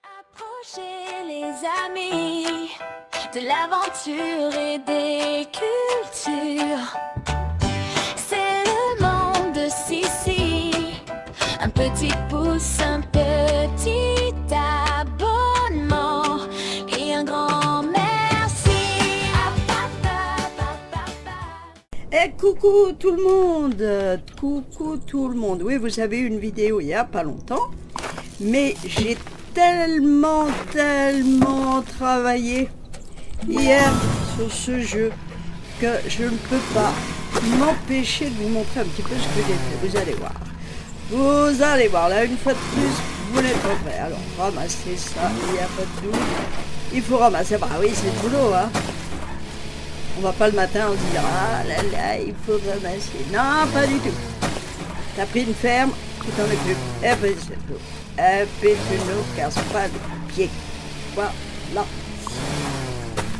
Approchez les amis de l'aventure et des cultures. C'est le monde de Sissi. Un petit pouce, un petit abonnement et un grand merci. Eh coucou tout le monde, coucou tout le monde. Oui, vous avez eu une vidéo il y a pas longtemps, mais j'ai tellement travaillé hier sur ce jeu que je ne peux pas m'empêcher de vous montrer un petit peu ce que j'ai fait. Vous allez voir. Vous allez voir, là une fois de plus, vous n'êtes pas prêts. Alors ramassez ça, il n'y a pas de doute. Il faut ramasser, bah oui c'est le boulot hein. On va pas le matin se dire ah là là il faut ramasser. Non pas du tout. T'as pris une ferme, tu t'en occupes. Et puis c'est tout. Et puis tu ne casses pas le pied. Voilà.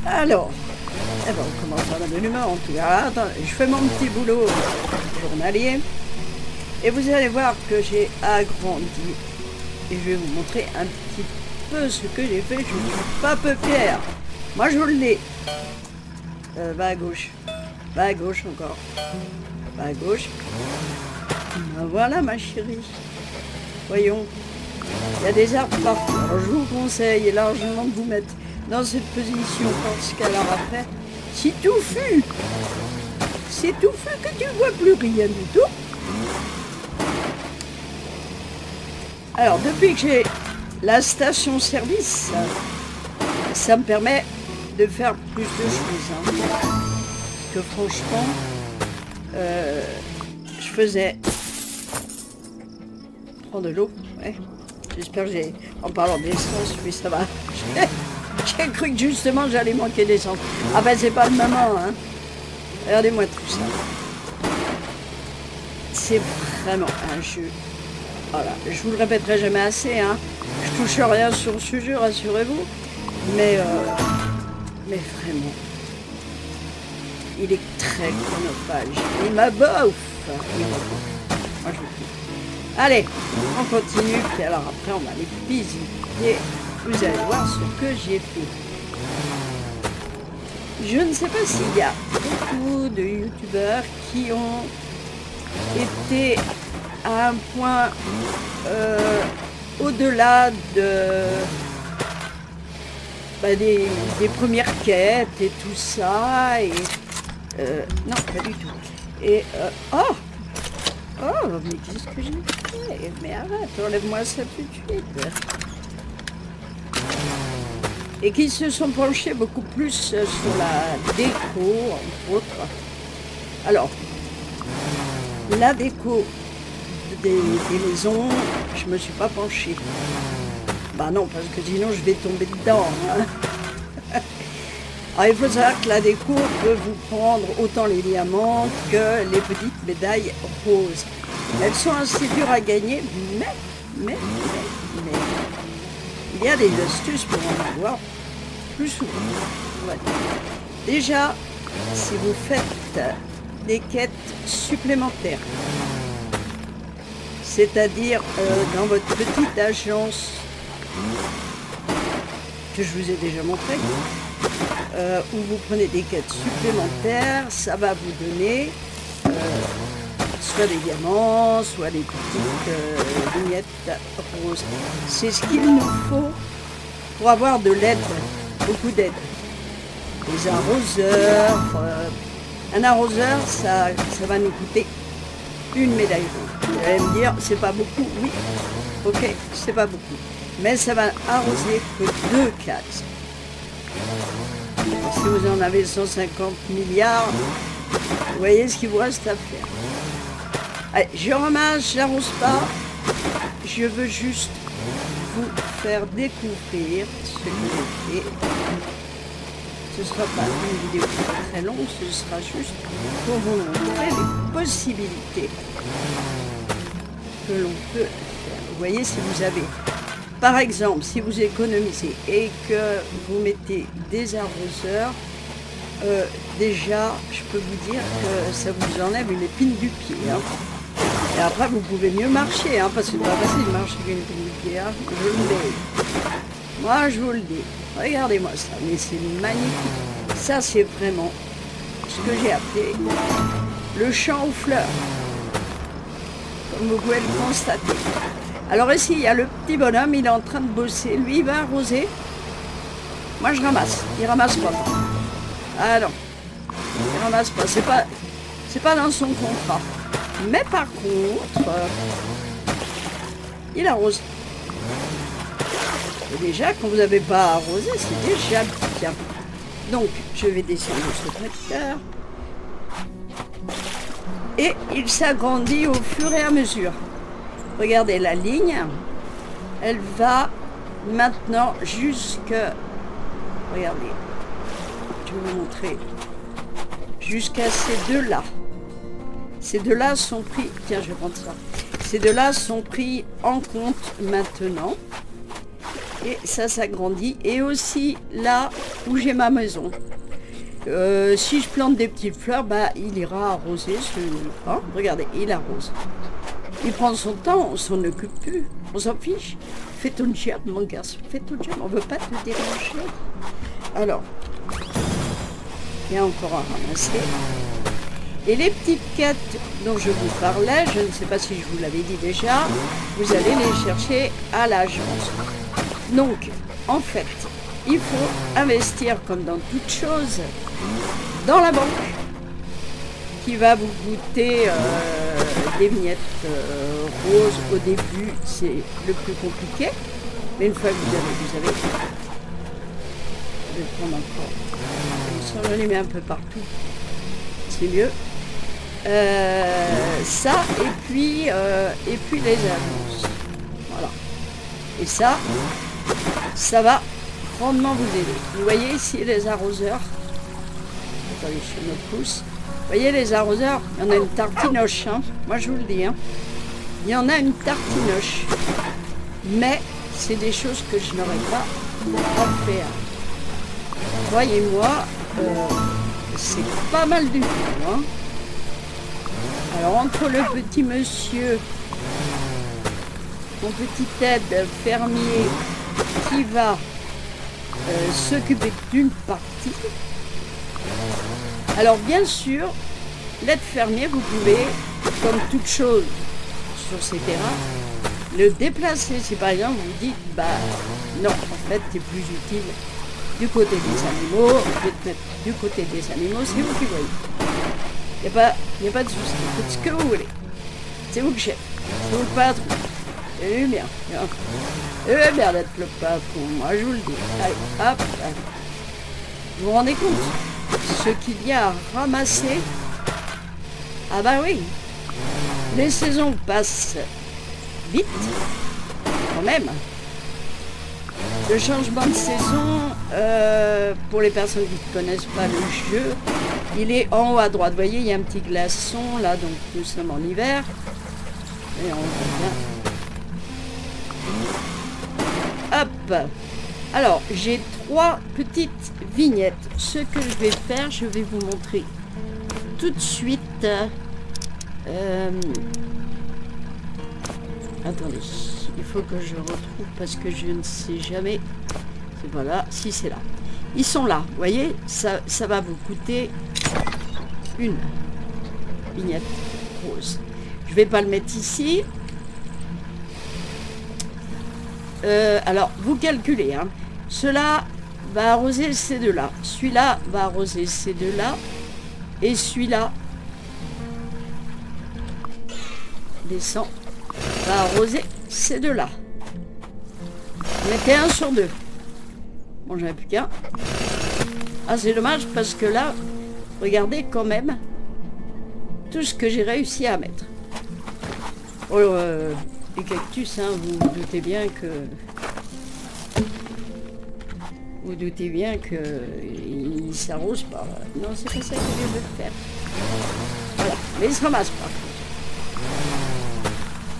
Alors, eh ben, on commence à la bonne humeur en tout cas. Attends, je fais mon petit boulot journalier. Et vous allez voir que j'ai agrandi. Et je vais vous montrer un petit peu ce que j'ai fait. Je ne suis pas peu fière. Moi je l'ai. Va à gauche. Va à gauche encore. Va à gauche. Ben voilà ma chérie. Voyons. Il y a des arbres partout. Alors je vous conseille largement de vous mettre dans cette position parce qu'elle aura fait. Si touffu. C'est touffu que tu ne vois plus rien du tout. Alors depuis que j'ai la station service, ça me permet de faire plus de choses. Hein. Parce que franchement, je faisais... Prendre de l'eau, ouais. J'espère que j'ai... En parlant d'essence, oui ça va. J'ai cru que justement j'allais manquer d'essence. Ah ben c'est pas le moment, hein. Regardez-moi tout ça. C'est vraiment un jeu. Voilà, je vous le répéterai jamais assez, hein. Je touche rien sur ce jeu, rassurez-vous. Mais vraiment, il est très chronophage. Il m'abouffe. Moi, je le kiffe. Allez, on continue. Puis alors après, on va aller visiter. Vous allez voir ce que j'ai fait. Je ne sais pas s'il y a beaucoup de youtubeurs qui ont été à un point au-delà des premières quêtes et tout ça et non pas du tout et oh mais qu'est-ce que j'ai fait, mais arrête, enlève-moi ça tout de suite, et qui se sont penchés beaucoup plus sur la déco entre autres. Alors la déco des maisons, je me suis pas penchée. Bah non, parce que sinon je vais tomber dedans. Hein. Alors il faut savoir que la déco peut vous prendre autant les diamants que les petites médailles roses. Elles sont assez dures à gagner, mais il y a des astuces pour en avoir plus souvent. Ouais. Déjà, si vous faites des quêtes supplémentaires, c'est-à-dire dans votre petite agence que je vous ai déjà montré, où vous prenez des quêtes supplémentaires, ça va vous donner soit des diamants, soit des petites vignettes roses. C'est ce qu'il nous faut pour avoir de l'aide, beaucoup d'aide. Des arroseurs, un arroseur, ça va nous coûter une médaille rouge. Vous allez me dire, c'est pas beaucoup. Oui, ok, c'est pas beaucoup. Mais ça va arroser que 2 cases. Si vous en avez 150 milliards, vous voyez ce qu'il vous reste à faire. Allez, je ramasse, j'arrose pas. Je veux juste vous faire découvrir ce que j'ai fait. Ce ne sera pas une vidéo très longue, ce sera juste pour vous montrer les possibilités que l'on peut faire. Vous voyez, si vous avez, par exemple, si vous économisez et que vous mettez des arroseurs, déjà, je peux vous dire que ça vous enlève une épine du pied. Hein. Et après, vous pouvez mieux marcher, hein, parce que c'est pas facile de marcher avec une épine du pied. Hein. Je l'ai. Moi, je vous le dis. Regardez-moi ça, mais c'est magnifique. Ça, c'est vraiment ce que j'ai appelé le champ aux fleurs. Comme vous pouvez le constater. Alors ici, il y a le petit bonhomme, il est en train de bosser. Lui, il va arroser. Moi, je ramasse. Il ramasse pas. Ah non. Il ramasse pas. C'est pas dans son contrat. Mais par contre, il arrose. Et déjà, quand vous n'avez pas arrosé, c'est déjà bien. Donc, je vais descendre ce tracteur. Et il s'agrandit au fur et à mesure. Regardez la ligne. Elle va maintenant jusque... Regardez. Je vais vous montrer. Jusqu'à ces deux-là. Ces deux-là sont pris... Tiens, je vais prendre ça. Ces deux-là sont pris en compte maintenant. Et ça s'agrandit. Et aussi là où j'ai ma maison. Si je plante des petites fleurs, bah, il ira arroser ce... Oh, regardez, il arrose. Il prend son temps, on s'en occupe plus. On s'en fiche. Fais ton job, mon garçon. Fais ton job, on ne veut pas te déranger. Alors, il y a encore à ramasser. Et les petites quêtes dont je vous parlais, je ne sais pas si je vous l'avais dit déjà, vous allez les chercher à l'agence. Donc, en fait, il faut investir comme dans toute chose dans la banque qui va vous coûter des vignettes roses au début, c'est le plus compliqué. Mais une fois que vous avez, je vais prendre encore. Ça, je les mets un peu partout. C'est mieux. Ça et puis les annonces. Voilà. Et ça va grandement vous aider. Vous voyez ici les arroseurs. Attendez, je me pousse. Vous voyez les arroseurs, il y en a une tartinoche. Hein. Moi je vous le dis. Hein. Il y en a une tartinoche. Mais c'est des choses que je n'aurais pas à faire. Croyez-moi, c'est pas mal du tout. Hein. Alors entre le petit monsieur, mon petit aide fermier qui va s'occuper d'une partie. Alors bien sûr, l'aide fermier, vous pouvez, comme toute chose sur ces terrains, le déplacer. Si par exemple vous dites, bah non, en fait c'est plus utile du côté des animaux, je vais te mettre du côté des animaux, c'est vous qui voyez. Il n'y a pas de souci, faites ce que vous voulez. C'est vous le chef, c'est vous le patron. C'est bien. C'est bien d'être le patron, moi je vous le dis. Allez, hop. Vous vous rendez compte ce qu'il y a à ramasser? Ah bah oui. Les saisons passent vite, quand même. Le changement de saison, pour les personnes qui ne connaissent pas le jeu, il est en haut à droite. Vous voyez, il y a un petit glaçon là, donc nous sommes en hiver. Et on revient. Hop. Alors, j'ai 3 petites vignettes. Ce que je vais faire, je vais vous montrer tout de suite. Attendez, il faut que je retrouve parce que je ne sais jamais. C'est pas là, si c'est là. Ils sont là, vous voyez, ça va vous coûter une vignette rose. Je vais pas le mettre ici. Alors, vous calculez, hein. Cela va arroser ces deux-là. Celui-là va arroser ces deux-là. Et celui-là descend, va arroser ces deux-là. Mettez un sur deux. Bon, j'en ai plus qu'un. Ah, c'est dommage parce que là, regardez quand même tout ce que j'ai réussi à mettre. Oh, les cactus, hein, vous doutez bien que... Vous doutez bien que il s'arrose pas. Non, c'est pas ça que je veux faire. Voilà, mais il se ramasse pas.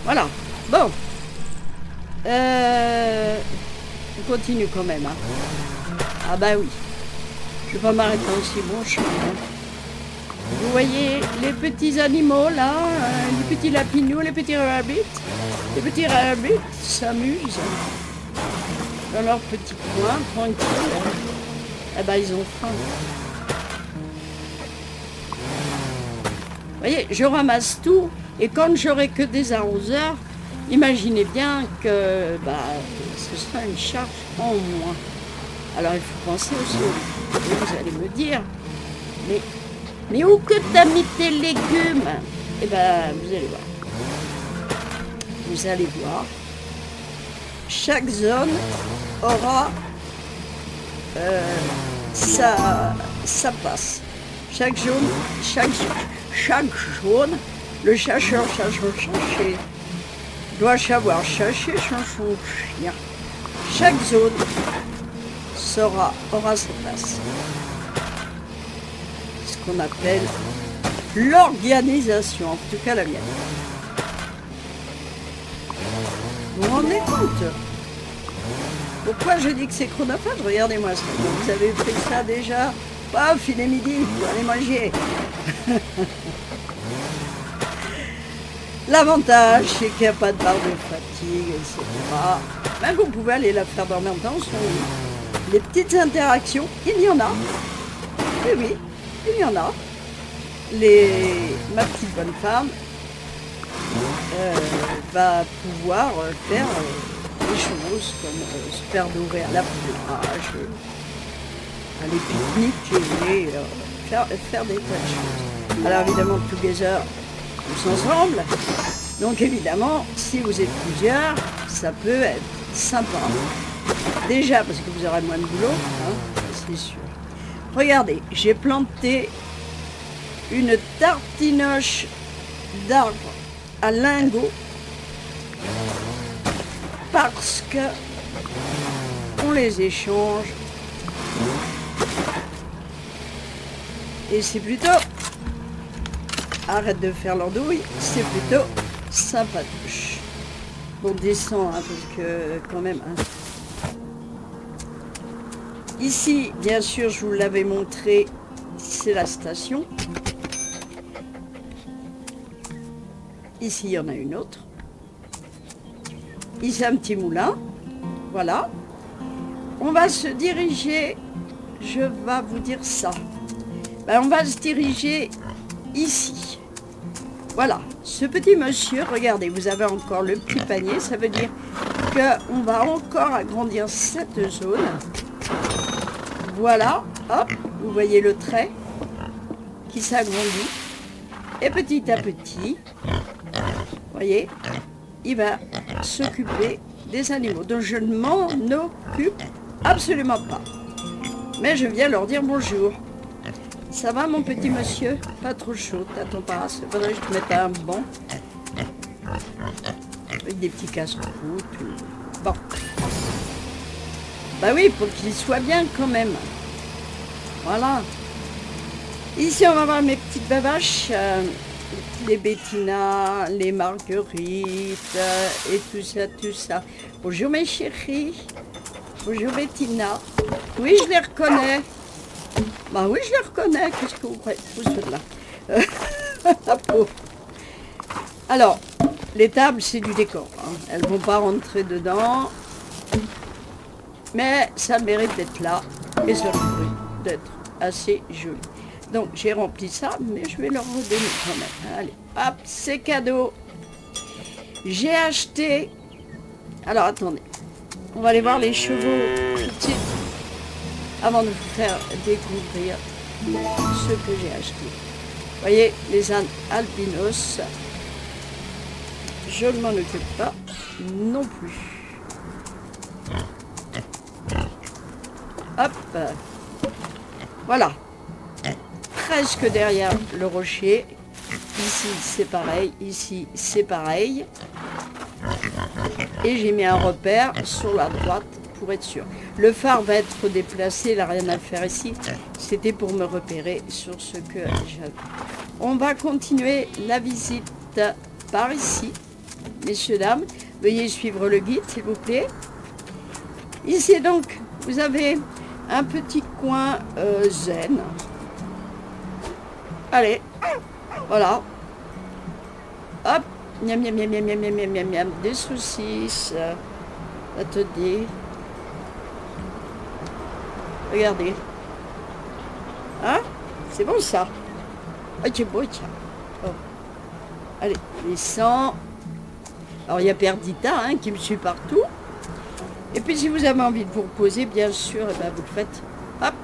Voilà. Bon. On continue quand même. Hein. Ah bah oui. Je vais pas m'arrêter aussi bon chemin. Hein. Vous voyez les petits animaux là, les petits lapinous, les petits rabbits. Les petits rabbits s'amusent. dans leur petit coin, tranquille. Eh ben, ils ont faim. Vous voyez, je ramasse tout, et quand j'aurai que des arroseurs, imaginez bien que ce sera une charge en moins. Alors il faut penser aussi au lit. Et vous allez me dire, mais où que t'as mis tes légumes? Eh ben, vous allez voir. Vous allez voir. Chaque zone aura sa place. Chaque zone, le chercheur chercher doit savoir chercher son chien. Chaque zone aura sa place. Ce qu'on appelle l'organisation, en tout cas la mienne. Vous vous rendez compte? Pourquoi je dis que c'est chronophage? Regardez-moi ça. Vous avez fait ça déjà? Paf, il est midi, vous allez manger. L'avantage, c'est qu'il n'y a pas de barre de fatigue, etc. Même vous pouvez aller la faire dormir dans son lit. Les petites interactions, il y en a. Oui, il y en a. Ma petite bonne femme va pouvoir faire des choses comme se faire nourrir à la plage, aller pique-niquer, faire des tas de choses. Alors évidemment, together, tous ensemble. Donc évidemment, si vous êtes plusieurs, ça peut être sympa. Déjà parce que vous aurez moins de boulot, hein, c'est sûr. Regardez, j'ai planté une tartinoche d'arbres à lingots parce que on les échange et c'est plutôt, arrête de faire l'andouille, c'est plutôt sympatoche. On descend hein, parce que quand même hein. Ici bien sûr je vous l'avais montré, c'est la station. Ici il y en a une autre. Ici un petit moulin. Voilà. On va se diriger, je vais vous dire ça. On va se diriger ici. Voilà, ce petit monsieur, regardez, vous avez encore le petit panier, ça veut dire qu'on va encore agrandir cette zone. Voilà, hop, vous voyez le trait qui s'agrandit. Et petit à petit, vous voyez, il va s'occuper des animaux. Donc je ne m'en occupe absolument pas. Mais je viens leur dire bonjour. Ça va mon petit monsieur? Pas trop chaud, t'attends pas, il faudrait que je te mette un banc. Avec des petits casse-croûtes. Bon. Bah oui, pour qu'il soit bien quand même. Voilà. Ici on va voir mes petites bavaches. Les Bettina, les Marguerites et tout ça. Bonjour mes chéris. Bonjour Bettina. Oui, je les reconnais. Bah oui, je les reconnais. Qu'est-ce que vous faites, ceux-là? La pauvre. Alors, les tables, c'est du décor. Hein. Elles ne vont pas rentrer dedans. Mais ça mérite d'être là. Et ça mérite d'être assez joli. Donc, j'ai rempli ça, mais je vais leur redonner quand même. Allez, hop, c'est cadeau. J'ai acheté... Alors, attendez. On va aller voir les chevaux tout de suite. Avant de vous faire découvrir ce que j'ai acheté. Vous voyez, les ânes albinos, je ne m'en occupe pas non plus. Hop, voilà. Presque derrière le rocher. Ici, c'est pareil. Ici, c'est pareil. Et j'ai mis un repère sur la droite pour être sûr. Le phare va être déplacé, il n'a rien à faire ici. C'était pour me repérer sur ce que j'avais. On va continuer la visite par ici. Messieurs, dames, veuillez suivre le guide, s'il vous plaît. Ici, donc, vous avez un petit coin zen. Allez, voilà. Hop, miam, miam, miam, miam, miam, miam, miam, miam, des saucisses. Attendez. Regardez. Hein? C'est bon ça? Ah, c'est beau ça. Oh. Allez, descend. Alors il y a Perdita hein, qui me suit partout. Et puis si vous avez envie de vous reposer, bien sûr, eh ben, vous le faites. Hop.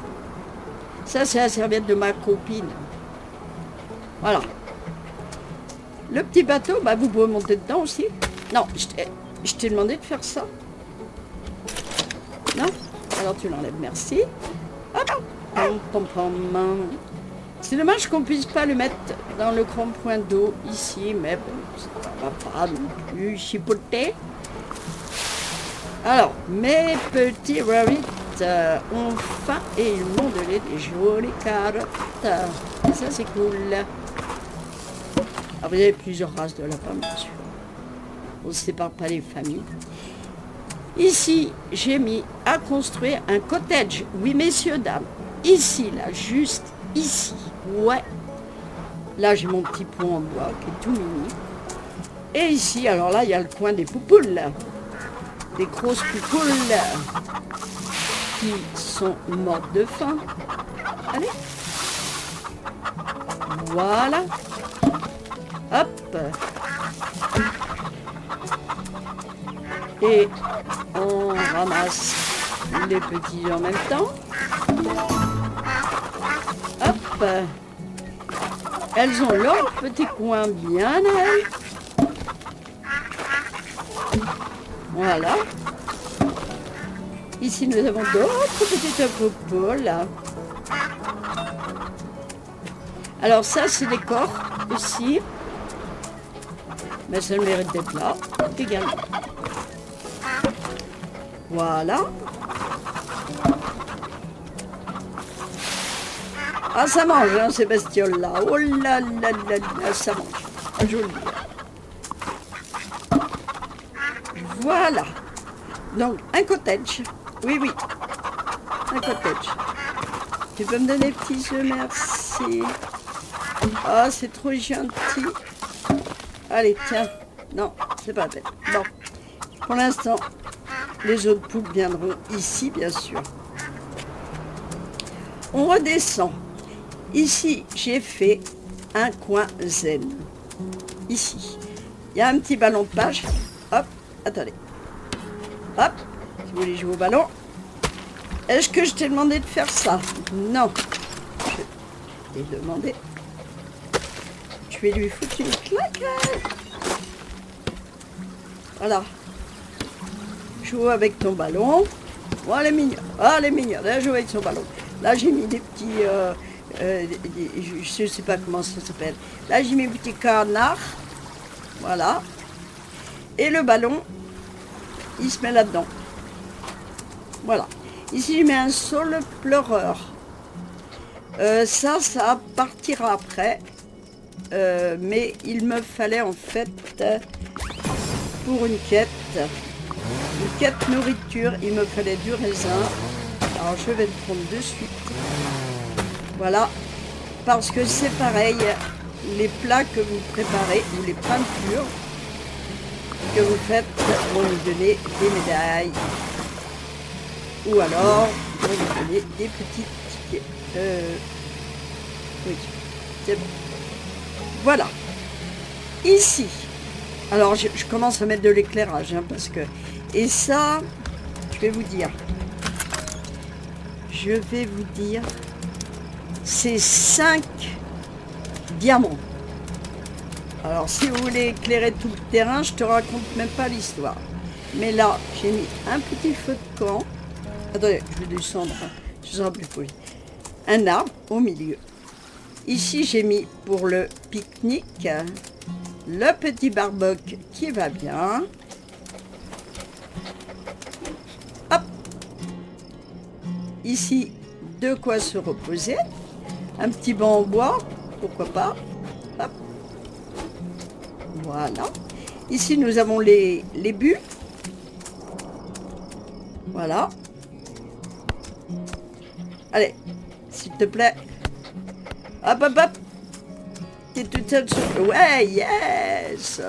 Ça, c'est la serviette de ma copine. Voilà. Le petit bateau, bah, vous pouvez monter dedans aussi. Non, je t'ai demandé de faire ça. Non? Alors tu l'enlèves, merci. Hop. Pom, pom, pom. C'est dommage qu'on puisse pas le mettre dans le grand point d'eau ici, mais bon, ça va pas non plus chipoter. Alors, mes petits rabbits ont faim et ils m'ont donné des jolies carottes. Ça, c'est cool. Alors, vous avez plusieurs races de lapins, bien sûr. On ne sépare pas les familles. Ici, j'ai mis à construire un cottage. Oui, messieurs, dames. Ici, là, juste ici. Ouais. Là, j'ai mon petit pont en bois qui est tout mini. Et ici, alors là, il y a le coin des poupoules. Des grosses poupoules qui sont mortes de faim. Allez. Voilà. Hop. Et on ramasse les petits en même temps. Hop. Elles ont leur petit coin bien à elles. Voilà. Ici, nous avons d'autres petites popoules. Alors ça, c'est des corps aussi. Mais ça le mérite d'être là également. Voilà. Ah, ça mange, hein, ces bestioles-là. Oh là là là là, ça mange. Ah, je vous le dis. Voilà. Donc, un cottage. Oui, oui. Un cottage. Tu peux me donner des petits œufs, merci. Ah, c'est trop gentil. Allez, tiens. Non, c'est pas la peine. Bon. Pour l'instant, les autres poules viendront ici, bien sûr. On redescend. Ici, j'ai fait un coin zen. Ici. Il y a un petit ballon de plage. Hop, attendez. Hop, si vous voulez jouer au ballon. Est-ce que je t'ai demandé de faire ça? Non. Je t'ai demandé. Je vais lui foutre une claque. Voilà. Joue avec ton ballon. Oh, elle est mignonne. Oh, elle est mignonne. Elle joue avec son ballon. Là, j'ai mis des petits... je ne sais pas comment ça s'appelle. Là, j'ai mis des petits canards. Voilà. Et le ballon, il se met là-dedans. Voilà. Ici, je mets un saule pleureur. Ça partira après. Mais il me fallait en fait, pour une quête nourriture, il me fallait du raisin. Alors, je vais le prendre de suite. Voilà. Parce que c'est pareil, les plats que vous préparez, ou les peintures que vous faites, vont vous donner des médailles. Ou alors, vont vous donner des petits tickets. Oui, c'est bon. Voilà. Ici. Alors, je commence à mettre de l'éclairage, hein, parce que... Et ça, je vais vous dire. C'est 5 diamants. Alors, si vous voulez éclairer tout le terrain, je te raconte même pas l'histoire. Mais là, j'ai mis un petit feu de camp. Attendez, je vais descendre. Hein. Ce sera plus poli. Un arbre au milieu. Ici, j'ai mis pour le pique-nique le petit barbecue qui va bien. Hop. Ici, de quoi se reposer. Un petit banc en bois, pourquoi pas. Hop. Voilà. Ici, nous avons les buts. Voilà. Allez, s'il te plaît. Hop, hop, hop. T'es toute seule sur... Ouais, yes.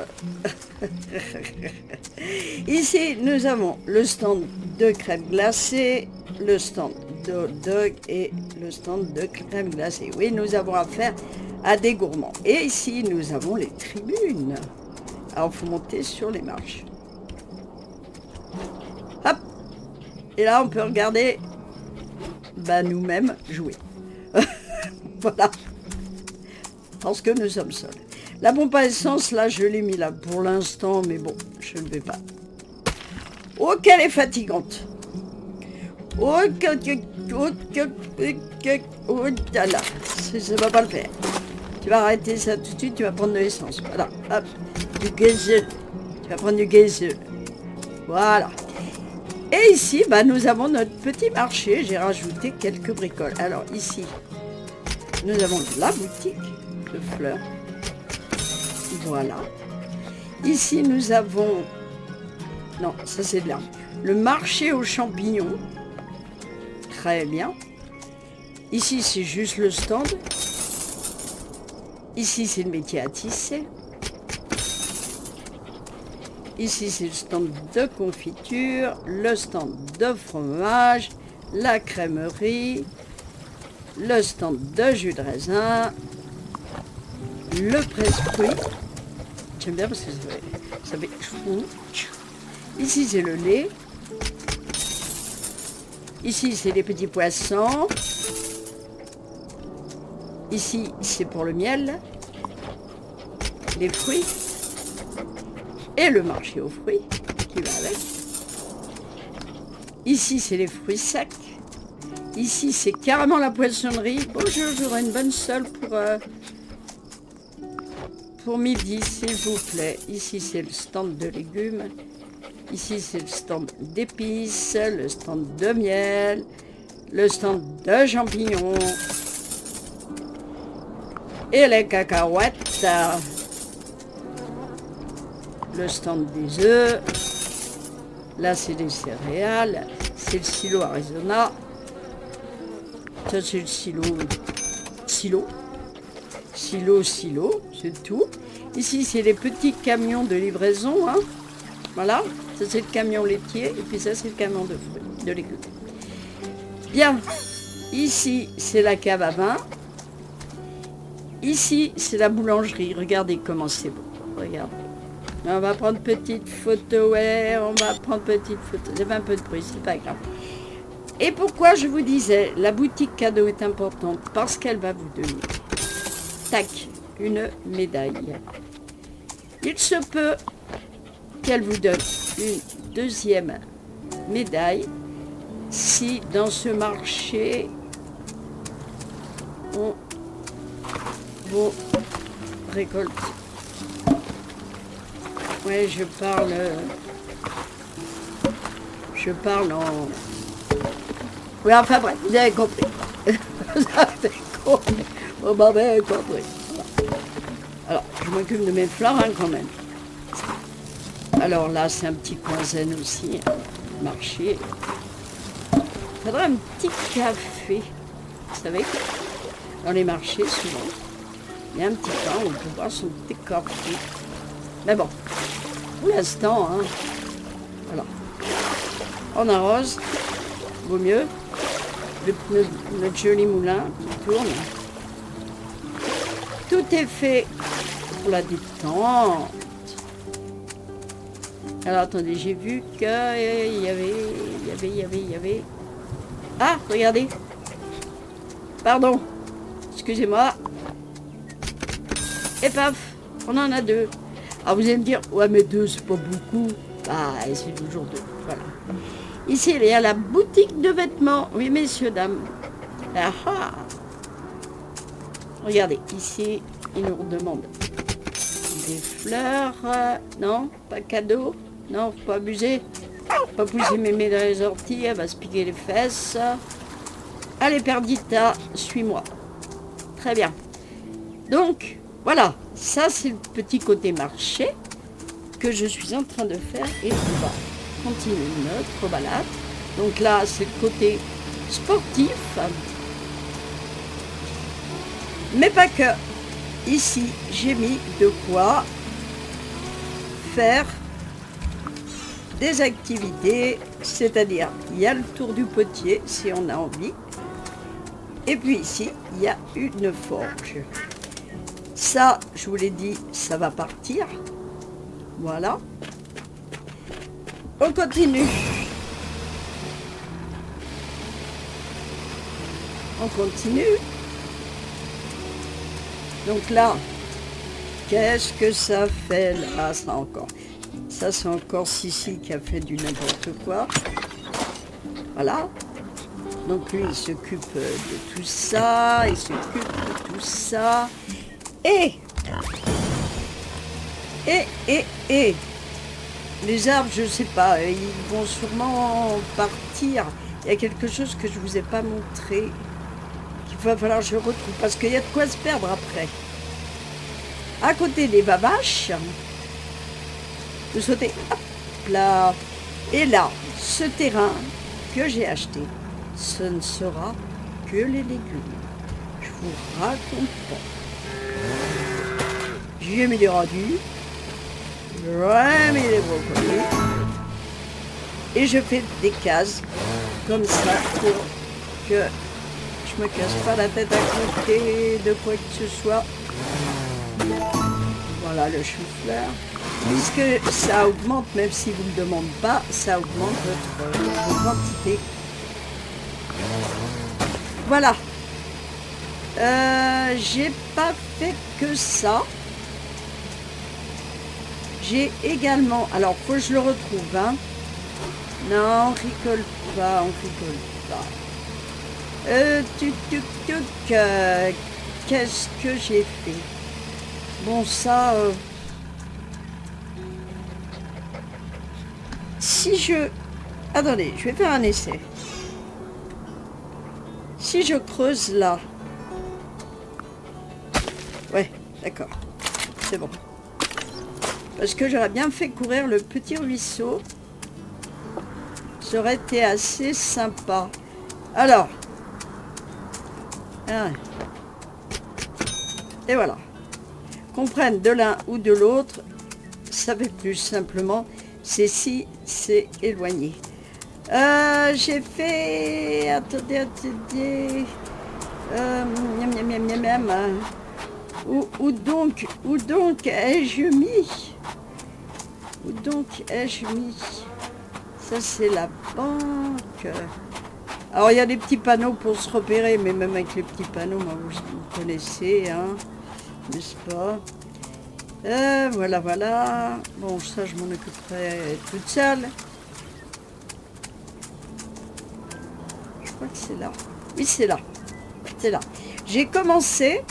Ici, nous avons le stand de crème glacée, le stand hot dog et le stand de crème glacée. Oui, nous avons affaire à des gourmands. Et ici, nous avons les tribunes. Alors, il faut monter sur les marches. Hop! Et là, on peut regarder nous-mêmes jouer. Voilà. Parce que nous sommes seuls. La pompe à essence, là, je l'ai mis là pour l'instant, mais bon, je ne vais pas. Oh, qu'elle est fatigante. Oh, là, ça va pas le faire. Tu vas arrêter ça tout de suite, tu vas prendre de l'essence. Voilà, hop, du gazole. Tu vas prendre du gazole. Voilà. Et ici, nous avons notre petit marché. J'ai rajouté quelques bricoles. Alors ici, nous avons la boutique de fleurs. Voilà. Ici, nous avons... Non, ça c'est de l'herbe. Le marché aux champignons. Très bien. Ici, c'est juste le stand. Ici, c'est le métier à tisser. Ici, c'est le stand de confiture, le stand de fromage, la crèmerie, le stand de jus de raisin, le presse-fruits. J'aime bien parce que ça fait... Ici, c'est le lait. Ici, c'est les petits poissons. Ici, c'est pour le miel, les fruits et le marché aux fruits qui va avec. Ici, c'est les fruits secs. Ici, c'est carrément la poissonnerie. Bonjour, j'aurai une bonne sole pour midi, s'il vous plaît. Ici, c'est le stand de légumes. Ici, c'est le stand d'épices, le stand de miel, le stand de champignons et les cacahuètes. Le stand des œufs. Là, c'est des céréales. C'est le silo Arizona. Ça, c'est le silo. Silo, c'est tout. Ici, c'est les petits camions de livraison. Hein. Voilà. Ça, c'est le camion laitier. Et puis ça, c'est le camion de fruits, de légumes. Bien. Ici, c'est la cave à vin. Ici, c'est la boulangerie. Regardez comment c'est beau. Regardez. On va prendre petite photo. Ouais, on va prendre petite photo. Ça fait un peu de bruit, c'est pas grave. Et pourquoi je vous disais, la boutique cadeau est importante? Parce qu'elle va vous donner, tac, une médaille. Il se peut qu'elle vous donne une deuxième médaille si dans ce marché on vous récolte. Ouais, je parle en... Oui, enfin bref, vous avez compris. Vous avez compris. Vous m'avez compris. Alors, je m'occupe de mes fleurs hein, quand même. Alors là, c'est un petit coin zen aussi, hein, marché. Il faudrait un petit café. Vous savez, dans les marchés, souvent, il y a un petit coin où on peut boire son petit café. Mais bon, pour l'instant, hein, voilà. On arrose, vaut mieux. Notre joli moulin qui tourne. Tout est fait pour la détente. Alors attendez, j'ai vu qu'il y avait... Ah, regardez. Pardon. Excusez-moi. Et paf, on en a deux. Alors vous allez me dire, ouais mais deux c'est pas beaucoup. Ah, c'est toujours deux. Voilà. Ici, il y a la boutique de vêtements. Oui, messieurs, dames. Ah, ah. Regardez, ici, ils nous demandent des fleurs. Non, pas cadeau. Non, faut pas abuser. Faut pas pousser mémé dans les orties, elle va se piquer les fesses. Allez, Perdita, suis-moi. Très bien. Donc, voilà. Ça, c'est le petit côté marché que je suis en train de faire. Et on va continuer notre balade. Donc là, c'est le côté sportif. Mais pas que. Ici, j'ai mis de quoi faire des activités, c'est-à-dire il y a le tour du potier si on a envie. Et puis ici, il y a une forge. Ça, je vous l'ai dit, ça va partir. Voilà. On continue. On continue. Donc là, qu'est-ce que ça fait là? Ça encore. Ça, c'est encore Sissi qui a fait du n'importe quoi. Voilà. Donc lui, il s'occupe de tout ça. Il s'occupe de tout ça. Et les arbres, je sais pas, ils vont sûrement partir. Il y a quelque chose que je vous ai pas montré, qu'il va falloir que je retrouve, parce qu'il y a de quoi se perdre après. À côté des vaches, de sauter, hop là. Et là, ce terrain que j'ai acheté, ce ne sera que les légumes. Je vous raconte pas. J'y ai mis des radis, j'ai mis des brocolis, et je fais des cases comme ça pour que je me casse pas la tête à côté de quoi que ce soit. Voilà le chou-fleur. Puisque ça augmente, même si vous ne le demandez pas, ça augmente votre quantité. Voilà. J'ai pas fait que ça. J'ai également... Alors, faut que je le retrouve, hein. Non, on rigole pas, on rigole pas. Qu'est-ce que j'ai fait? Bon, ça... Si je... Attendez, je vais faire un essai. Si je creuse là... Ouais, d'accord. C'est bon. Parce que j'aurais bien fait courir le petit ruisseau. Ça aurait été assez sympa. Alors. Et voilà. Qu'on prenne de l'un ou de l'autre, ça fait plus simplement. C'est si c'est éloigné. J'ai fait... Attendez. Où donc ai-je mis? Où donc ai-je mis? Ça, c'est la banque. Alors, il y a des petits panneaux pour se repérer, mais même avec les petits panneaux, moi, vous connaissez, hein, n'est-ce pas? Voilà. Bon, ça, je m'en occuperai toute seule. Je crois que c'est là. Oui, c'est là. C'est là. J'ai commencé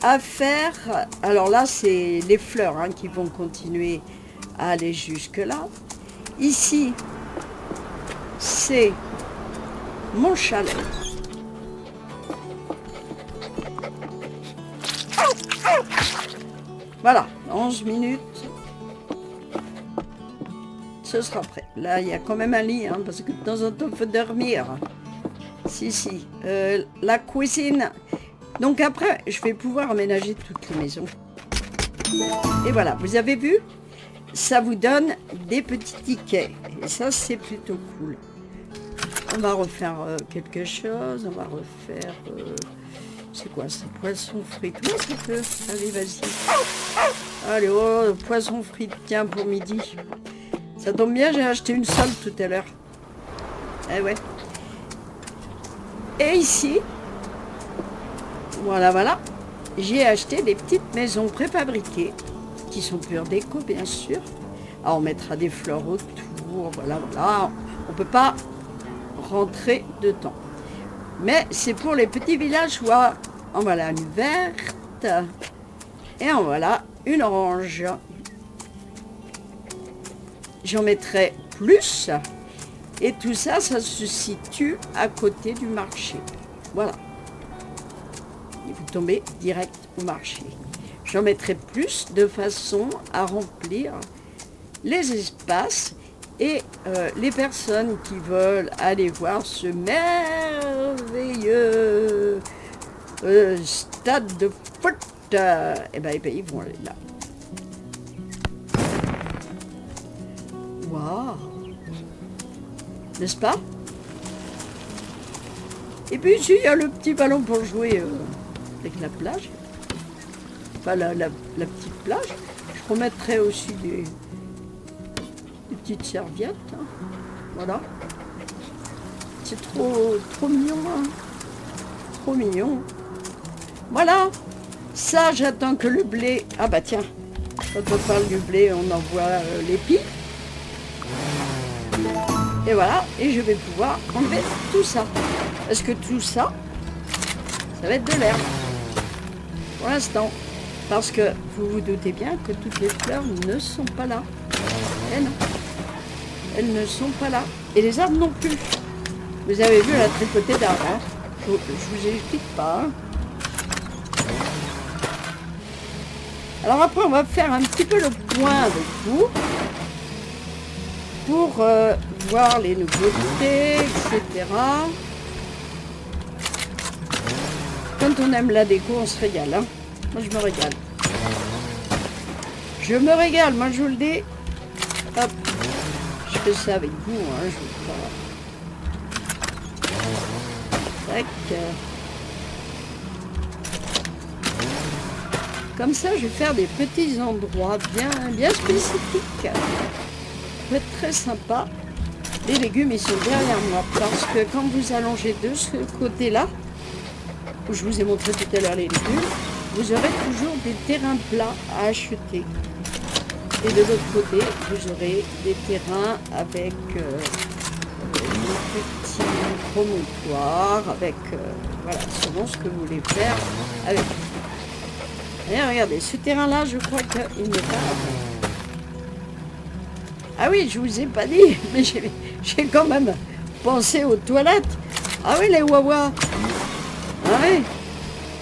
à faire... Alors là, c'est les fleurs hein, qui vont continuer à aller jusque-là. Ici, c'est mon chalet. Voilà, 11 minutes. Ce sera prêt. Là, il y a quand même un lit, hein, parce que de temps en temps, il faut dormir. Si. La cuisine. Donc après, je vais pouvoir aménager toute la maison. Et voilà, vous avez vu? Ça vous donne des petits tickets. Et ça, c'est plutôt cool. On va refaire quelque chose. On va refaire... c'est quoi ça? Poisson frit. Oui, ça peut. Allez, vas-y. Allez, oh, poisson frit. Tiens, pour midi. Ça tombe bien, j'ai acheté une sole tout à l'heure. Eh ouais. Et ici, voilà. J'ai acheté des petites maisons préfabriquées. Qui sont pure déco, bien sûr. Alors, on mettra des fleurs autour. Voilà. On ne peut pas rentrer dedans. Mais c'est pour les petits villageois. En voilà une verte. Et en voilà une orange. J'en mettrai plus. Et tout ça, ça se situe à côté du marché. Voilà. Et vous tombez direct au marché. J'en mettrai plus de façon à remplir les espaces et les personnes qui veulent aller voir ce merveilleux stade de foot, et ben, ils vont aller là. voir. N'est-ce pas? Et puis ici, il y a le petit ballon pour jouer avec la plage. Enfin, la petite plage. Je remettrai aussi des petites serviettes. Hein. Voilà. C'est trop mignon. Hein. Trop mignon. Voilà. Ça, j'attends que le blé... Ah bah tiens, quand on parle du blé, on envoie l'épi. Et voilà, et je vais pouvoir enlever tout ça. Parce que tout ça, ça va être de l'herbe. Pour l'instant. Parce que vous vous doutez bien que toutes les fleurs ne sont pas là. Eh non. Elles ne sont pas là. Et les arbres non plus. Vous avez vu la tripotée d'arbres. Hein. Je vous explique pas. Hein. Alors après, on va faire un petit peu le point avec vous. Pour voir les nouveautés, etc. Quand on aime la déco, on se régale. Hein. Moi, je me régale. Je me régale, moi, je vous le dis. Hop. Je fais ça avec vous. Hein. Je veux pas... Tac. Comme ça, je vais faire des petits endroits bien spécifiques. Ça va être très sympa. Les légumes, ils sont derrière moi. Parce que quand vous allongez de ce côté-là, où je vous ai montré tout à l'heure les légumes, vous aurez toujours des terrains plats à acheter. Et de l'autre côté, vous aurez des terrains avec des petits promontoires, avec, voilà, selon ce que vous voulez faire avec. Et regardez, ce terrain-là, je crois qu'il n'est pas... Ah oui, je vous ai pas dit, mais j'ai quand même pensé aux toilettes. Ah oui, les wawa. Ah oui,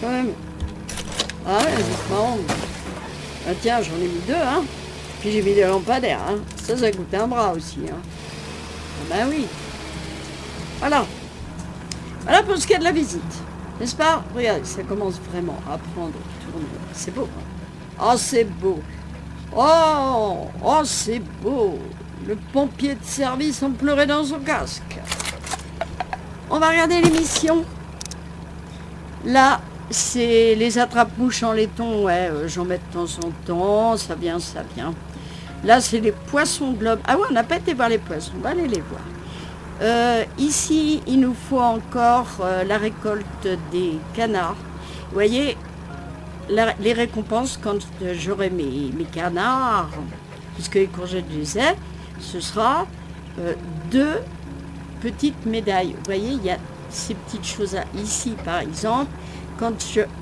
quand même. Ah ouais, c'est marrant. Ah tiens, j'en ai mis 2, hein. Puis j'ai mis des lampadaires, hein. Ça coûte un bras aussi, hein. Ah ben oui. Voilà. Voilà pour ce qui est de la visite. N'est-ce pas? Regardez, ça commence vraiment à prendre tourner. C'est beau. Hein. Oh, c'est beau. Oh, c'est beau. Le pompier de service en pleurait dans son casque. On va regarder l'émission. Là, c'est les attrape-mouches en laiton. Ouais, j'en mets de temps en temps. Ça vient. Là, c'est les poissons globes. Ah ouais, on n'a pas été voir les poissons. On va aller les voir. Ici, il nous faut encore la récolte des canards. Vous voyez, les récompenses quand j'aurai mes canards, puisque les courgettes je les ai, ce sera 2 petites médailles. Vous voyez, il y a ces petites choses-là. Ici, par exemple, quand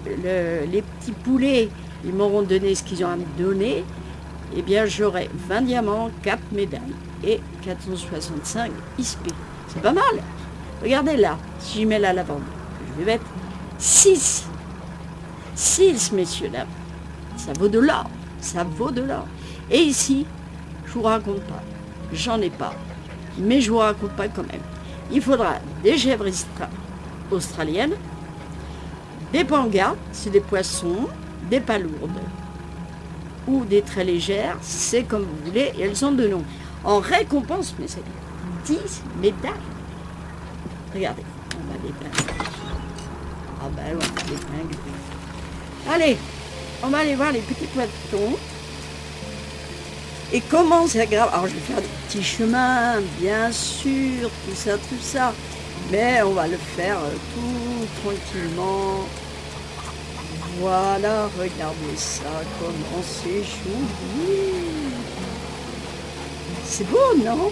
les petits poulets, ils m'auront donné ce qu'ils ont à me donner, eh bien, j'aurai 20 diamants, 4 médailles et 465 XP. C'est pas mal. Regardez là, si j'y mets la lavande, je vais mettre 6. 6, messieurs, dames. Ça vaut de l'or. Ça vaut de l'or. Et ici, je vous raconte pas. J'en ai pas. Mais je vous raconte pas quand même. Il faudra des gèvres australiennes, des pangas, c'est des poissons, des palourdes ou des très légères, c'est comme vous voulez, et elles ont de nom. En récompense, mes amis, 10 médailles. Regardez, on va l'épingler. Ah ben ouais, on va l'épingler. Allez, on va aller voir les petits poissons. Et comment ça grave. Alors je vais faire des petits chemins, bien sûr, tout ça. Mais on va le faire tout tranquillement. Voilà, regardez ça, comment c'est joli. C'est beau, non?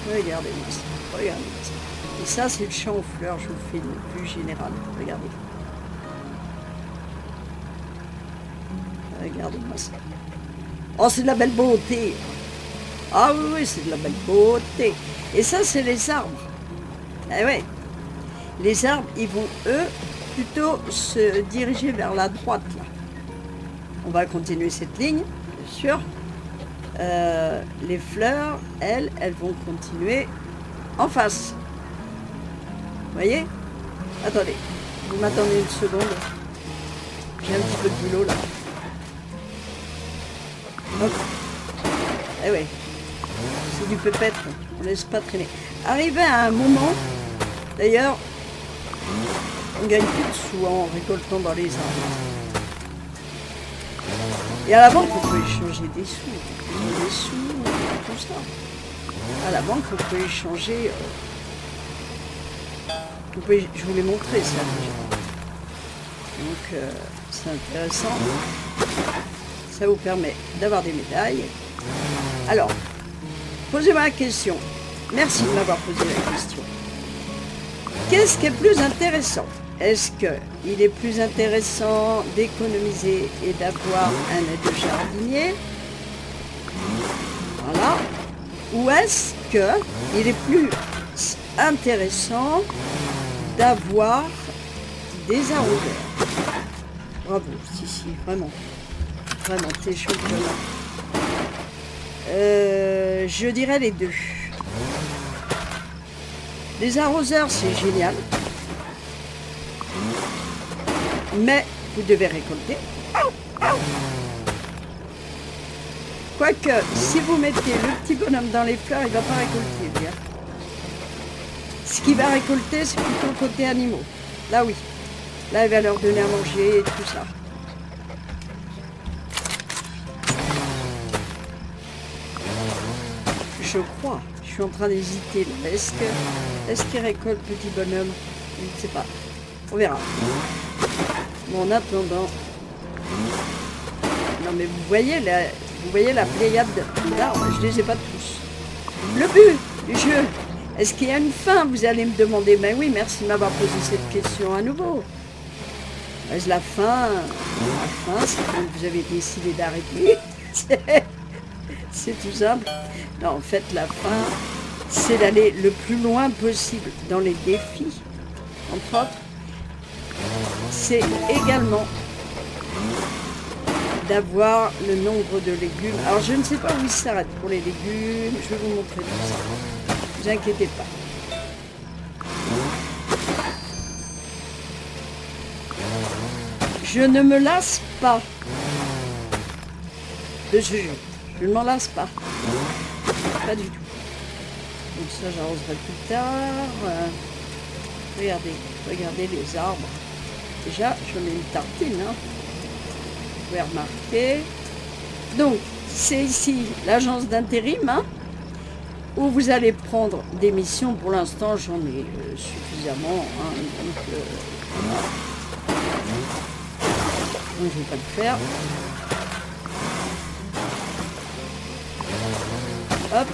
Regardez-moi ça, regardez ça. Et ça, c'est le champ aux fleurs, je vous fais une vue générale. Regardez. Regardez-moi ça. Oh, c'est de la belle beauté. Ah oui, c'est de la belle beauté. Et ça, c'est les arbres. Eh ouais. Les arbres, ils vont, eux, plutôt se diriger vers la droite, là. On va continuer cette ligne, bien sûr. Les fleurs, elles vont continuer en face. Vous voyez? Attendez, vous m'attendez une seconde. J'ai un petit peu de boulot, là. Hop. Eh ouais. C'est du pépêtre, on laisse pas traîner. Arrivé à un moment, d'ailleurs, on gagne plus de sous en récoltant dans les arbres. Et à la banque, on peut échanger des sous, tout ça. À la banque, on peut échanger... je vous l'ai montré ça déjà. Donc c'est intéressant. Ça vous permet d'avoir des médailles. Alors, posez-moi la question. Merci de m'avoir posé la question. Qu'est-ce qui est plus intéressant? Est-ce qu'il est plus intéressant d'économiser et d'avoir un aide jardinier? Voilà. Ou est-ce qu'il est plus intéressant d'avoir des arroseurs? Bravo, si, vraiment. Vraiment, t'es championnat. Je dirais les deux. Les arroseurs, c'est génial. Mais vous devez récolter. Quoique, si vous mettez le petit bonhomme dans les fleurs, il ne va pas récolter, bien. Ce qu'il va récolter, c'est plutôt le côté animaux. Là, oui. Là, il va leur donner à manger et tout ça. Je crois. Je suis en train d'hésiter. Est-ce qu'il récolte petit bonhomme? Je ne sais pas. On verra. Bon, en attendant... Non, mais vous voyez la pléiade d'arbres, je ne les ai pas tous. Le but du jeu, est-ce qu'il y a une fin? Vous allez me demander. Ben oui, merci de m'avoir posé cette question à nouveau. Est-ce la fin? La fin, c'est quand vous avez décidé d'arrêter. C'est tout simple. Non, en fait, la fin, c'est d'aller le plus loin possible dans les défis, entre autres. C'est également d'avoir le nombre de légumes. Alors, je ne sais pas où il s'arrête pour les légumes. Je vais vous montrer tout ça. Ne vous inquiétez pas. Je ne me lasse pas de ce jeu. Je ne m'en lasse pas. Pas du tout. Donc ça, j'arroserai plus tard. Regardez les arbres. Déjà, je mets une tartine. Hein. Vous pouvez remarquer. Donc, c'est ici l'agence d'intérim, hein, où vous allez prendre des missions. Pour l'instant, j'en ai suffisamment. Hein, donc, je ne vais pas le faire. Hop.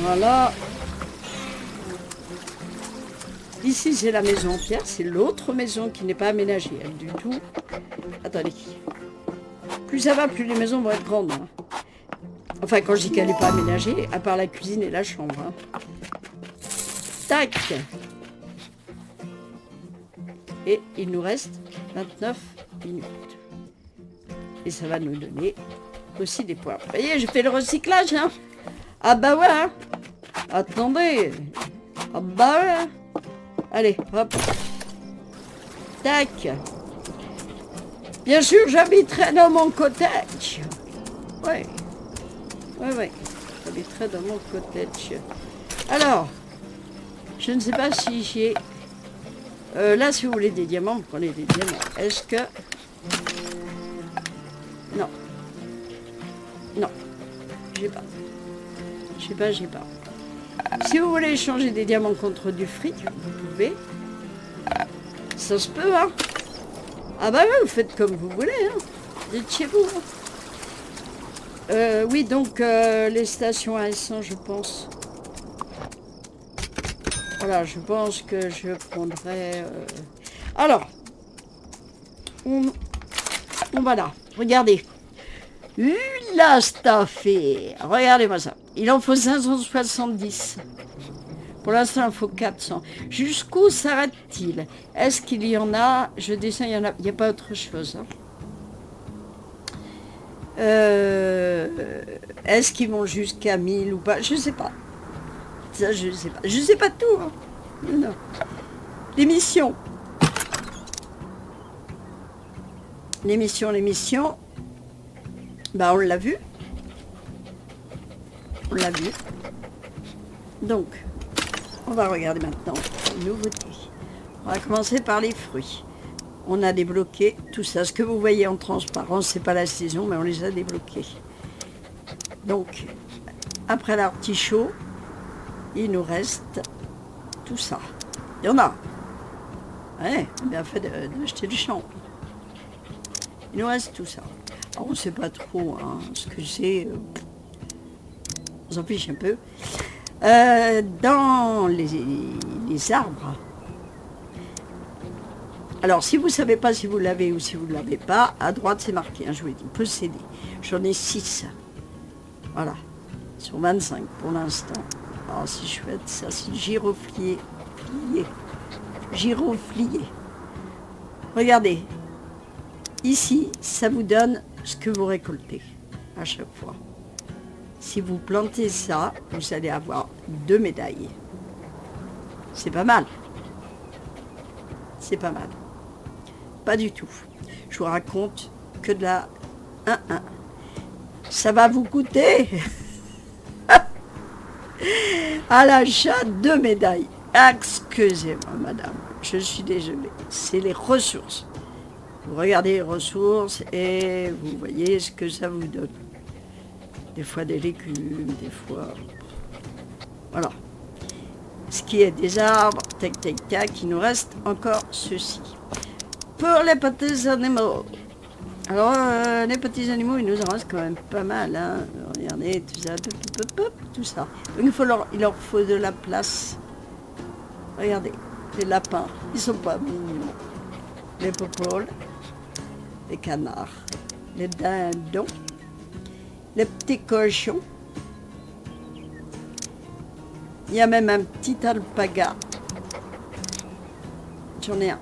Voilà. Ici, c'est la maison en pierre. C'est l'autre maison qui n'est pas aménagée du tout. Attendez. Plus ça va, plus les maisons vont être grandes. Hein. Enfin, quand je dis qu'elle n'est pas aménagée, à part la cuisine et la chambre. Hein. Tac. Et il nous reste 29 minutes. Et ça va nous donner aussi des points. Vous voyez, j'ai fait le recyclage. Hein. Ah bah ouais. Hein. Attendez. Ah bah ouais. Allez, hop. Tac. Bien sûr, j'habiterai dans mon cottage. Ouais. Ouais. J'habiterai dans mon cottage. Alors, je ne sais pas si j'ai... là, si vous voulez des diamants, vous prenez des diamants. Est-ce que... Non. Non. J'ai pas. J'ai pas. Si vous voulez échanger des diamants contre du fric, vous pouvez. Ça se peut, hein. Ah bah oui, vous faites comme vous voulez, hein. Vous êtes chez vous. Hein. Oui, donc les stations à essence, je pense. Voilà, je pense que je prendrai... Alors, on va là. Regardez. Là, staffé. Regardez-moi ça. Il en faut 570. Pour l'instant, il en faut 400. Jusqu'où s'arrête-t-il? Est-ce qu'il y en a? Je descends, il n'y a pas autre chose. Hein. Est-ce qu'ils vont jusqu'à 1000 ou pas? Je ne sais pas. Ça, je ne sais pas. Je ne sais pas tout. Hein. Non. L'émission. L'émission. Bah, on l'a vu. on l'a vu. Donc, on va regarder maintenant les nouveautés. On va commencer par les fruits. On a débloqué tout ça. Ce que vous voyez en transparence, c'est pas la saison, mais on les a débloqués. Donc, après l'artichaut, il nous reste tout ça. Il y en a. Ouais, bien fait d'acheter du champ. Il nous reste tout ça. Alors, on ne sait pas trop ce que c'est. On s'en fiche un peu. Dans les arbres. Alors, si vous ne savez pas si vous l'avez ou si vous ne l'avez pas, à droite, c'est marqué, je vous l'ai dit, posséder. J'en ai 6. Voilà. Sur 25 pour l'instant. Alors, si je fais ça, c'est giroflier. Giroflier. Regardez. Ici, ça vous donne ce que vous récoltez à chaque fois. Si vous plantez ça, vous allez avoir 2 médailles. C'est pas mal. C'est pas mal. Pas du tout. Je vous raconte que de la 1-1. Ça va vous coûter à l'achat 2 médailles. Excusez-moi, madame. Je suis désolée. C'est les ressources. Vous regardez les ressources et vous voyez ce que ça vous donne. Des fois des légumes, des fois... Voilà. Ce qui est des arbres, tac, tac, tac, il nous reste encore ceci. Pour les petits animaux. Alors, les petits animaux, il nous en reste quand même pas mal. Hein. Regardez, tout ça, tout ça. Donc, il leur faut de la place. Regardez, les lapins, ils sont pas mignons. Les popoles, les canards, les dindons, les petits cochons. Il y a même un petit alpaga. J'en ai un.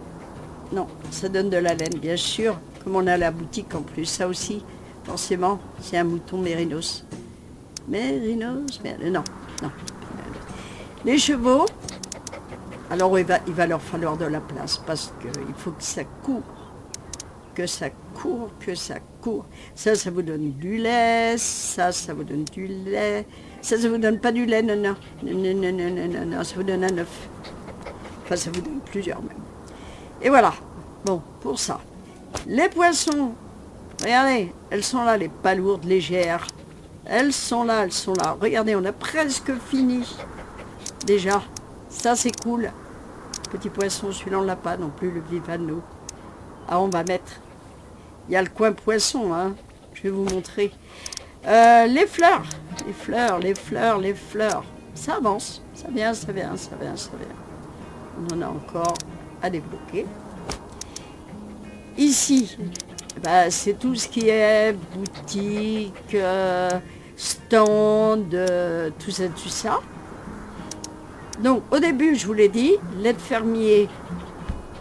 Non, ça donne de la laine, bien sûr. Comme on a à la boutique en plus. Ça aussi, forcément, c'est un mouton mérinos. Non. Les chevaux, alors il va leur falloir de la place parce qu'il faut que ça court. Que ça court. Ça vous donne du lait. Ça vous donne du lait. Ça vous donne pas du lait, non, ça vous donne un œuf. Enfin, ça vous donne plusieurs même. Et voilà, bon, pour ça. Les poissons, regardez, elles sont là, les palourdes légères. Elles sont là. Regardez, on a presque fini. Déjà, ça c'est cool. Petit poisson, celui-là on l'a pas non plus, le vivano. Ah, on va mettre. Il y a le coin poisson, hein. Je vais vous montrer. Les fleurs. Ça avance. Ça vient. On en a encore à débloquer. Ici, c'est tout ce qui est boutique, stand, tout ça. Donc, au début, je vous l'ai dit, l'aide fermier,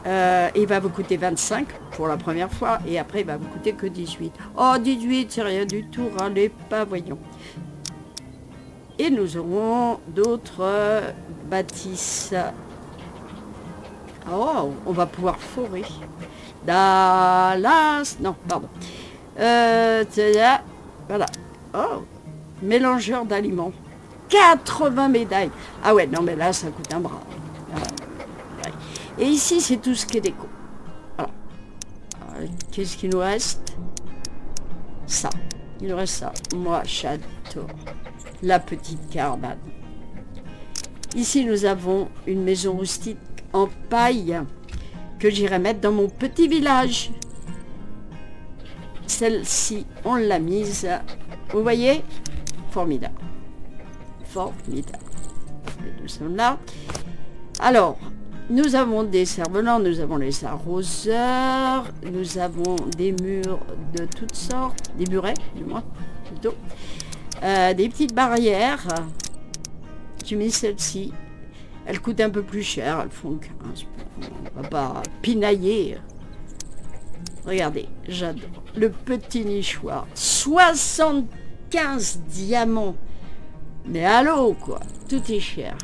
il va vous coûter 25 pour la première fois, et après, il va vous coûter que 18. Oh, 18, c'est rien du tout, râlez pas, voyons. Et nous aurons d'autres bâtisses. Oh, on va pouvoir forer. Dallas, non, pardon. Voilà. Oh, mélangeur d'aliments. 80 médailles. Ah ouais, non, mais là, ça coûte un bras. Et ici, c'est tout ce qui est déco. Voilà. Qu'est-ce qu'il nous reste? Ça. Il nous reste ça. Moi, j'adore la petite caravane. Ici, nous avons une maison rustique en paille que j'irai mettre dans mon petit village. Celle-ci, on l'a mise. Vous voyez? Formidable. Nous sommes là. Alors, nous avons des cerfs-volants, nous avons les arroseurs, nous avons des murs de toutes sortes, des murets, du moins, plutôt. Des petites barrières. J'ai mis celle-ci. Elles coûtent un peu plus cher, elles font 15. On va pas pinailler. Regardez, j'adore. Le petit nichoir. 75 diamants. Mais allô, quoi. Tout est cher.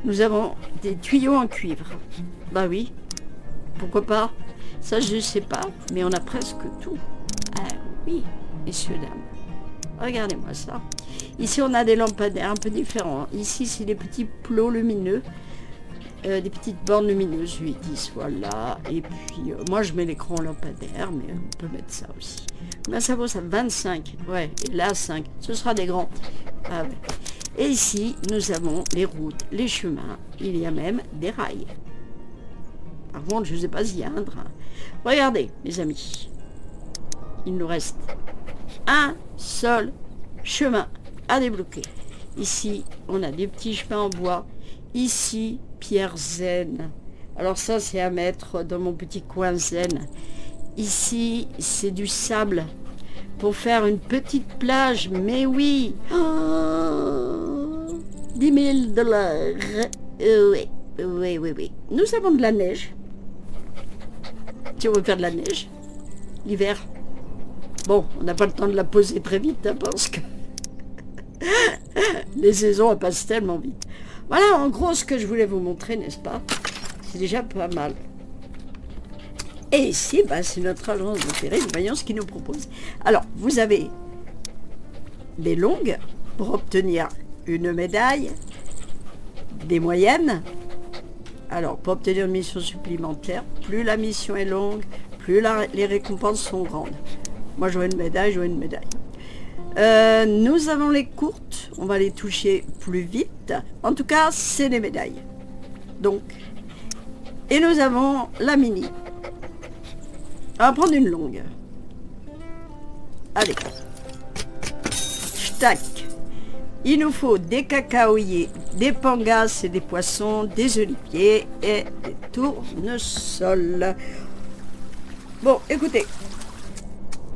Nous avons des tuyaux en cuivre. Bah oui. Pourquoi pas? Ça, je sais pas. Mais on a presque tout. Ah oui, messieurs, dames. Regardez-moi ça. Ici, on a des lampadaires un peu différents. Ici, c'est des petits plots lumineux. Des petites bornes lumineuses 8-10, voilà. Et puis, moi, je mets l'écran lampadaire, mais on peut mettre ça aussi. Là, ça vaut ça 25. Ouais, et là, 5. Ce sera des grands. Ah ouais. Et ici, nous avons les routes, les chemins. Il y a même des rails. Par contre, je ne sais pas s'il y a un train. Regardez, mes amis. Il nous reste un seul chemin à débloquer. Ici, on a des petits chemins en bois. Ici, pierre zen. Alors ça, c'est à mettre dans mon petit coin zen. Ici, c'est du sable pour faire une petite plage. Mais oui, 10 000 $. Oui. Nous avons de la neige. Si on veut faire de la neige, l'hiver. Bon, on n'a pas le temps de la poser très vite, hein, parce que les saisons elles passent tellement vite. Voilà, en gros, ce que je voulais vous montrer, n'est-ce pas? C'est déjà pas mal. Et ici, c'est notre agence de péril. Voyons ce qu'ils nous propose. Alors, vous avez des longues pour obtenir une médaille, des moyennes. Alors, pour obtenir une mission supplémentaire, plus la mission est longue, plus les récompenses sont grandes. Moi, j'aurai une médaille, nous avons les courtes, on va les toucher plus vite. En tout cas, c'est des médailles. Donc, et nous avons la mini. On va prendre une longue. Allez. Tac. Il nous faut des cacaoyers, des pangas et des poissons, des oliviers et des tournesols. Bon, écoutez.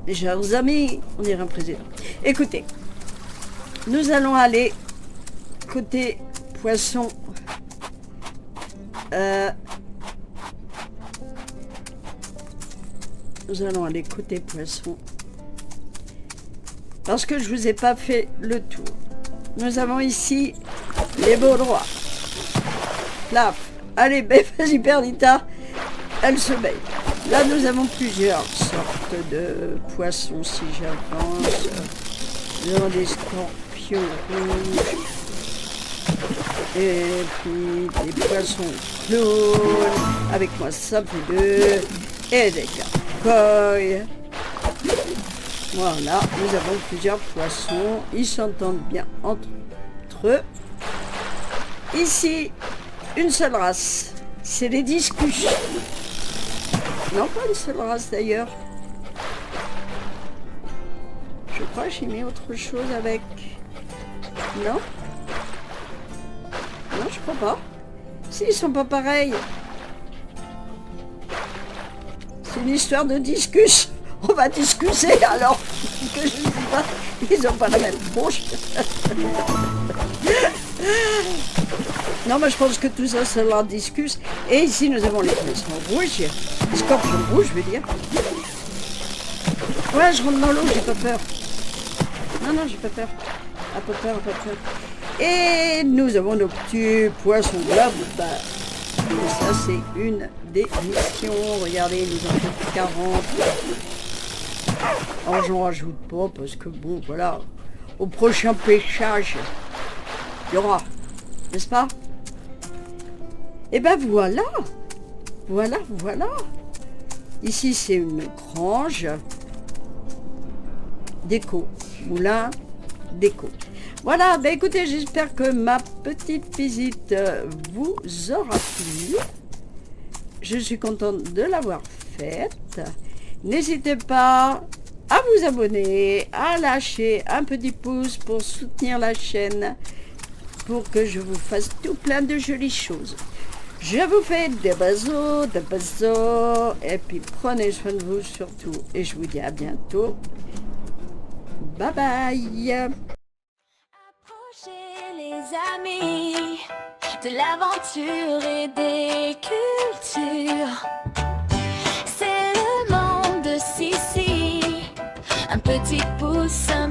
Mes chers amis, on dirait un président. Écoutez, nous allons aller côté poisson. Nous allons aller côté poisson. Parce que je vous ai pas fait le tour. Nous avons ici les beaux droits. Là, allez, vas-y Perdita, elle se baigne. Là, nous avons plusieurs sortes de poissons, si j'avance. Nous avons des scorpions rouges. Et puis des poissons clowns. Avec moi, ça fait 2. Et des gargoyles. Voilà, nous avons plusieurs poissons. Ils s'entendent bien entre eux. Ici, une seule race. C'est les discus. Non, pas une seule race d'ailleurs. Je crois que j'ai mis autre chose avec. Non? Non, je crois pas. Si, ils sont pas pareils. C'est une histoire de discus. On va discuter alors. Que je ne sais pas. Ils n'ont pas la même tronche. Non, mais je pense que tout ça, c'est leur discus. Et ici, nous avons les poissons rouges. Les scorpions rouges, je veux dire. Ouais, je rentre dans l'eau, j'ai pas peur. Non, j'ai pas peur. Pas peur. Et nous avons nos petits poissons globes. Et ça, c'est une des missions. Regardez, nous en avons 40. Alors, j'en rajoute pas parce que, bon, voilà. Au prochain pêchage, il y aura. N'est-ce pas? Et ben voilà. Voilà. Ici, c'est une grange. Déco. Moulin. Déco. Voilà, ben écoutez, j'espère que ma petite visite vous aura plu. Je suis contente de l'avoir faite. N'hésitez pas à vous abonner, à lâcher un petit pouce pour soutenir la chaîne, pour que je vous fasse tout plein de jolies choses. Je vous fais des bisous, et puis prenez soin de vous surtout. Et je vous dis à bientôt. Bye bye. Approchez les amis de l'aventure et des cultures. C'est le monde de Sissi, un petit pouce, un